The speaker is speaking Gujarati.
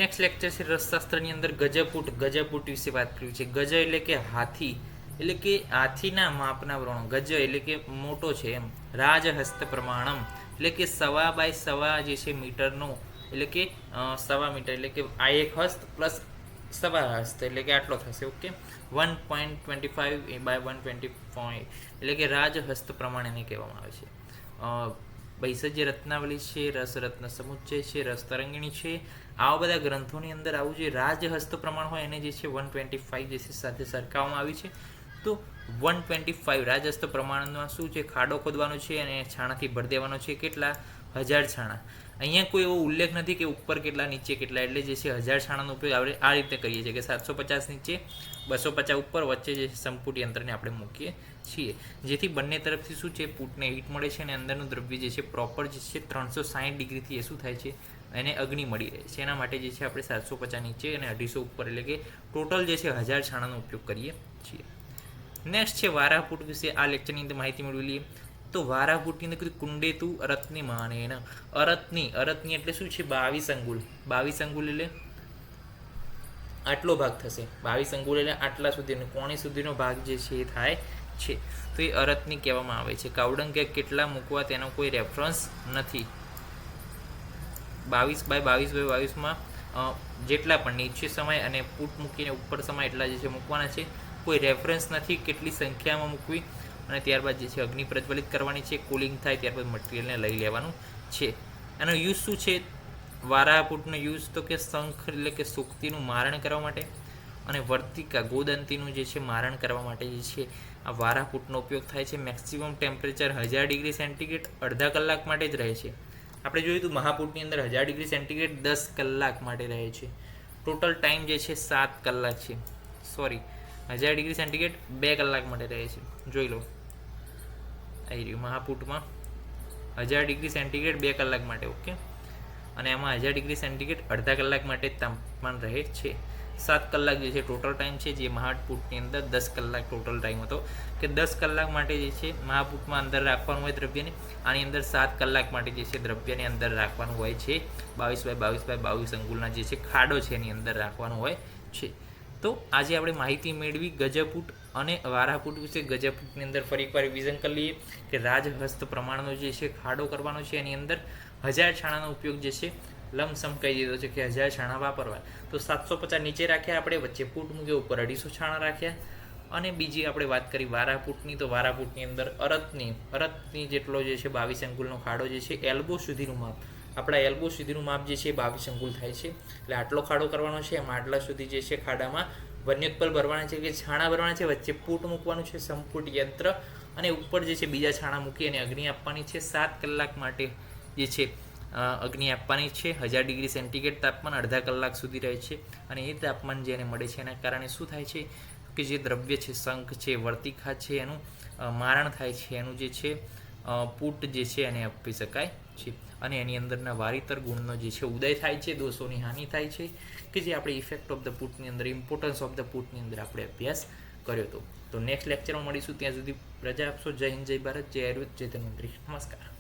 નેક્સ્ટ લેક્ચર છે રસશાસ્ત્રની અંદર ગજપૂટ વિશે વાત કર્યું છે. ગજ એટલે કે હાથી, એટલે કે હાથીના માપના વ્રણો. ગજ એટલે કે મોટો છે એમ. રાજહસ્ત પ્રમાણમ એટલે કે 1.25 જે છે મીટરનો, એટલે કે 1.25 મીટર એટલે કે આ એક હસ્ત પ્લસ સવા હસ્ત એટલે કે આટલો થશે. ઓકે, 1.25 બાય 125 એટલે કે રાજહસ્ત પ્રમાણ એને કહેવામાં આવે છે. ભૈષજ્ય રત્નાવલી છે, રસરત્ન સમુચ્ચય છે, રસ તરંગિણી છે, આવા બધા ગ્રંથોની અંદર આવું જે રાજહસ્ત પ્રમાણ હોય એને જે છે 125 જે છે સાથે સરખાવવામાં આવી છે. તો 125 રાજહસ્ત પ્રમાણમાં શું છે, ખાડો ખોદવાનો છે અને છાણાથી ભરી દેવાનો છે. કેટલા? 1000 છાણા. અહીંયા કોઈ એવો ઉલ્લેખ નથી કે ઉપર કેટલા નીચે કેટલા, એટલે જે છે 1000 છાણાનો ઉપયોગ આપણે આ રીતે કરીએ છીએ કે 750 નીચે 250 ઉપર, વચ્ચે જે સંપુટ યંત્રને આપણે મૂકીએ છીએ, જેથી બંને તરફથી શું છે પૂટને હીટ મળે છે અને અંદરનું દ્રવ્ય જે છે પ્રોપર જે છે 360 ડિગ્રીથી એ શું થાય છે, એને અગ્નિ મળી રહે છે. એના માટે જે છે આપણે 750 નીચે અને 250 ઉપર એટલે કે ટોટલ જે છે 1000 છાણાનો ઉપયોગ કરીએ છીએ. નેક્સ્ટ છે વારાહપુટ વિશે આ લેક્ચરની અંદર માહિતી મેળવી લઈએ. તો વારાહપુટની અંદર કીધું કુંડેતુ અરતની માનેન. અરતની એટલે શું છે? 22 અંગુલ. 22 અંગુલ એટલે આટલો ભાગ થશે. 22 અંગુલ એટલે આટલા સુધીનો, કોણી સુધીનો ભાગ જે છે એ થાય છે. તો એ અરતની કહેવામાં આવે છે. કાવડંગ કે કેટલા મૂકવા તેનો કોઈ રેફરન્સ નથી. 22 બાય 22 જેટલા પણ નીચે સમય અને પુટ મૂકીને ઉપર સમય એટલા જે છે મૂકવાના છે. કોઈ રેફરન્સ નથી કેટલી સંખ્યામાં મૂકવી. અને ત્યારબાદ જે છે અગ્નિ પ્રજ્વલિત કરવાની છે, કુલિંગ થાય ત્યારબાદ મટીરિયલને લઈ લેવાનું છે. એનો યુઝ શું છે? વારાહપુટનો યુઝ તો કે શંખ એટલે કે સુક્તિનું મારણ કરવા માટે અને વર્તિકા ગોદંતીનું જે છે મારણ કરવા માટે જે છે આ વારાહપુટનો ઉપયોગ થાય છે. મેક્સિમમ ટેમ્પરેચર 1000 ડિગ્રી સેન્ટીગ્રેડ અડધા કલાક માટે જ રહે છે. આપણે જોયું હતું મહાપુટની અંદર 1000 ડિગ્રી સેન્ટીગ્રેડ 10 કલાક માટે રહે છે. ટોટલ ટાઈમ જે છે 7 કલાક છે. 1000 ડિગ્રી સેન્ટીગ્રેડ 2 કલાક માટે રહે છે. જોઈ લો, આવી રહ્યું મહાપુટમાં 1000 ડિગ્રી સેન્ટીગ્રેડ 2 કલાક માટે. ઓકે, અને એમાં 1000 ડિગ્રી સેન્ટીગ્રેડ અડધા કલાક માટે તાપમાન રહે છે. 7 કલાક જે છે ટોટલ ટાઈમ છે. જે મહાપુટની અંદર 10 કલાક ટોટલ ટાઈમ હતો કે 10 કલાક માટે જે છે મહાપુટમાં અંદર રાખવાનું હોય દ્રવ્યને. આની અંદર 7 કલાક માટે જે છે દ્રવ્યને અંદર રાખવાનું હોય છે. 22 અંગુલના જે છે ખાડો છે એની અંદર રાખવાનું હોય છે. તો આજે આપણે માહિતી મેળવી ગજપૂટ અને વારાહપુટ વિશે. ગજપૂટની અંદર ફરી એકવાર રિવિઝન કરી લઈએ કે રાજહસ્ત પ્રમાણનો જે છે ખાડો કરવાનો છે. એની અંદર 1000 છાણાનો ઉપયોગ જે છે લમસમ કહી દીધો છે કે 1000 છાણા વાપરવા. તો 750 નીચે રાખ્યા આપણે, વચ્ચે ફૂટ મૂક્યો, ઉપર 250 છાણા રાખ્યા. અને બીજી આપણે વાત કરી વારાહપુટની. તો વારાહપુટની અંદર અરતની જેટલો જે છે 22 અંગુલનો ખાડો જે છે, એલ્બો સુધીનું માપ, આપણા એલ્બો સુધીનું માપ જે છે 22 અંગુલ થાય છે. એટલે આટલો ખાડો કરવાનો છે. એમાં આટલા સુધી જે છે ખાડામાં વન્યોત્પલ ભરવાના છે કે છાણા ભરવાના છે, વચ્ચે પૂટ મૂકવાનું છે, સંપુટ યંત્ર, અને ઉપર જે છે બીજા છાણા મૂકી અને અગ્નિ આપવાની છે. 7 કલાક માટે જે છે અગ્નિ આપવાની છે. 1000 ડિગ્રી સેન્ટીગ્રેડ તાપમાન અડધા કલાક સુધી રહે છે. અને એ તાપમાન જેને મળે છે એના કારણે શું થાય છે કે જે દ્રવ્ય છે, શંખ છે, વર્તિકા છે, એનું મારણ થાય છે. એનું જે છે પુટ જે છે એને આપી શકાય છે. અને એની અંદરના વારિતર ગુણનો જે છે ઉદય થાય છે, દોષોની હાનિ થાય છે, કે જે આપણે ઇફેક્ટ ઓફ ધ પુટની અંદર, ઇમ્પોર્ટન્સ ઓફ ધ પુટની અંદર આપણે અભ્યાસ કર્યો હતો. તો નેક્સ્ટ લેક્ચરમાં મળીશું. ત્યાં સુધી રજા આપશો. જય હિન્દ, જય ભારત, જય આયુર્વેદ, જય ધન્વંતરી. નમસ્કાર.